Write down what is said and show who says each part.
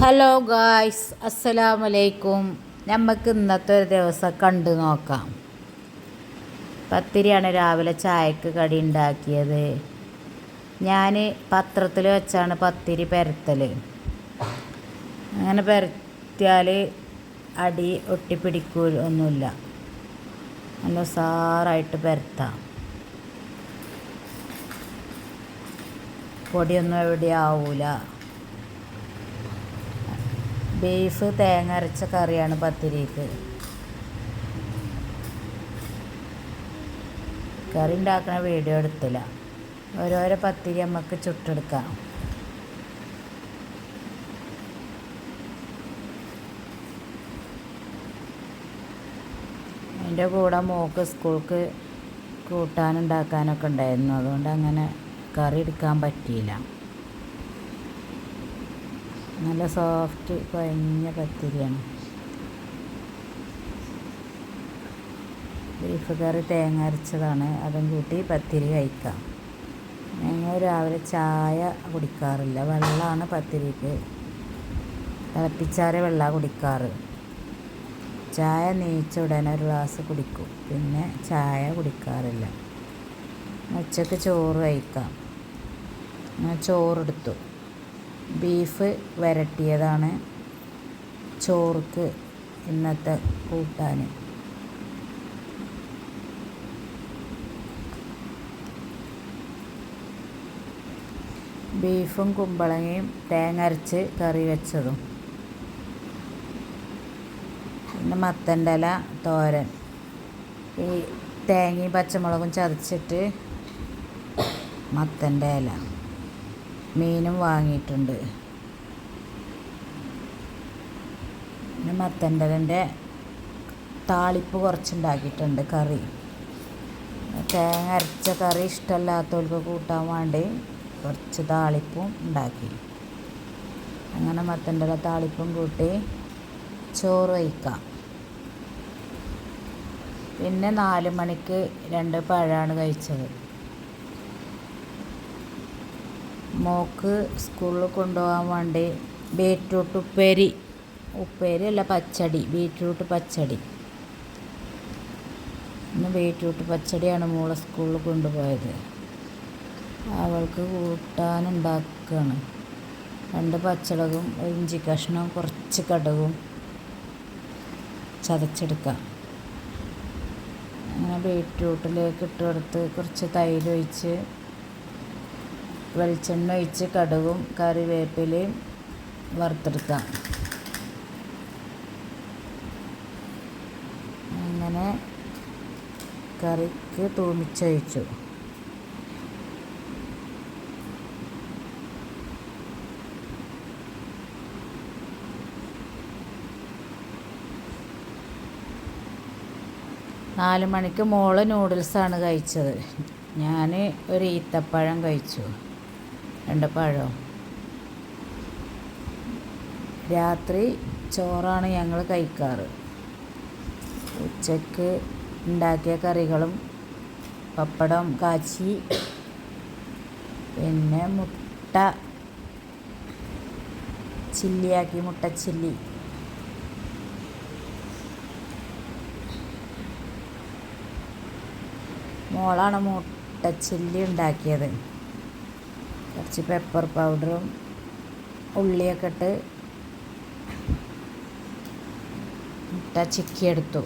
Speaker 1: Hello guys, അസ്സലാമലൈക്കും. നമുക്ക് ഇന്നത്തെ ഒരു ദിവസം കണ്ടു നോക്കാം. പത്തിരിയാണ് രാവിലെ ചായക്ക് കടി ഉണ്ടാക്കിയത്. ഞാൻ പത്രത്തിൽ വെച്ചാണ് പത്തിരി പരത്തൽ. അങ്ങനെ പരത്തിയാൽ അടി ഒട്ടിപ്പിടിക്കൊന്നുമില്ല. നല്ല ഉസാറായിട്ട് പരത്താം. പൊടിയൊന്നും എവിടെയും ആവില്ല. ബീഫ് തേങ്ങ അരച്ച കറിയാണ് പത്തിരിക്ക്. കറി ഉണ്ടാക്കുന്ന വീഡിയോ എടുത്തില്ല. ഓരോരോ പത്തിരി നമുക്ക് ചുട്ടെടുക്കാം. അതിൻ്റെ കൂടെ മോൾക്ക് സ്കൂൾക്ക് കൂട്ടാനുണ്ടാക്കാനൊക്കെ ഉണ്ടായിരുന്നു. അതുകൊണ്ട് അങ്ങനെ കറി എടുക്കാൻ പറ്റിയില്ല. നല്ല സോഫ്റ്റ് കുഴഞ്ഞ പത്തിരിയാണ്. ബീഫ് കറി തേങ്ങ അരച്ചതാണ്. അതും കൂട്ടി പത്തിരി കഴിക്കാം. ഞങ്ങൾ രാവിലെ ചായ കുടിക്കാറില്ല. വെള്ളമാണ് പത്തിരിക്ക്. തിളപ്പിച്ചാറ് വെള്ളമാണ് കുടിക്കാറ്. ചായ നീച്ച ഉടനെ ഒരു ഗ്ലാസ് കുടിക്കും. പിന്നെ ചായ കുടിക്കാറില്ല. ഉച്ചക്ക് ചോറ് കഴിക്കാം. ഞാൻ ചോറെടുത്തു. ബീഫ് വരട്ടിയതാണ് ചോറുക്ക് ഇന്നത്തെ കൂട്ടാൻ. ബീഫും കുമ്പളങ്ങയും തേങ്ങ അരച്ച് കറി വെച്ചതും. പിന്നെ മത്തൻ്റെ ഇല തോരൻ. ഈ തേങ്ങയും പച്ചമുളകും ചതച്ചിട്ട് മത്തൻ്റെ ഇല. മീനും വാങ്ങിയിട്ടുണ്ട്. പിന്നെ മത്തൻ്റെ ഇലൻ്റെ താളിപ്പ് കുറച്ചുണ്ടാക്കിയിട്ടുണ്ട്. കറി തേങ്ങ അരച്ച കറി ഇഷ്ടമല്ലാത്തവർക്ക് കൂട്ടാൻ വേണ്ടി കുറച്ച് താളിപ്പും ഉണ്ടാക്കി. അങ്ങനെ മത്തൻ്റെ ഇല താളിപ്പും കൂട്ടി ചോറ് വയ്ക്കാം. പിന്നെ 4 മണിക്ക് 2 പഴമാണ് കഴിച്ചത്. മോക്ക് സ്കൂളിൽ കൊണ്ടുപോകാൻ വേണ്ടി ബീറ്റ്റൂട്ട് ഉപ്പേരി അല്ല പച്ചടി, ബീറ്റ്റൂട്ട് പച്ചടി. ഇന്ന് ബീറ്റ്റൂട്ട് പച്ചടിയാണ് മോളെ സ്കൂളിൽ കൊണ്ടുപോയത്. അവൾക്ക് കൂട്ടാനുണ്ടാക്കുകയാണ്. 2 പച്ചമുളകും ഇഞ്ചി കഷ്ണവും കുറച്ച് കടുകും ചതച്ചെടുക്കാം. അങ്ങനെ ബീറ്റ്റൂട്ടിലേക്ക് ഇട്ട് കൊടുത്ത് കുറച്ച് തൈര് ഒഴിച്ച് വെളിച്ചെണ്ണ ഒഴിച്ച് കടുകും കറിവേപ്പിലയും വറുത്തെടുക്കാം. അങ്ങനെ കറിക്ക് തൂമിച്ചൊഴിച്ചു. നാല് മണിക്ക് മോള് നൂഡിൽസാണ് കഴിച്ചത്. ഞാൻ ഒരു ഈത്തപ്പഴം കഴിച്ചു. 2 പഴം. രാത്രി ചോറാണ് ഞങ്ങൾ കഴിക്കാറ്. ഉച്ചക്ക് ഉണ്ടാക്കിയ കറികളും പപ്പടം കാച്ചി, പിന്നെ മുട്ട ചില്ലിയാക്കി, മുട്ട ചില്ലി. മോളാണ് മുട്ട ചില്ലി ഉണ്ടാക്കിയത്. കുറച്ച് പെപ്പർ പൗഡറും ഉള്ളിയൊക്കെ ഇട്ട് മുട്ട ചിക്കിയെടുത്തു.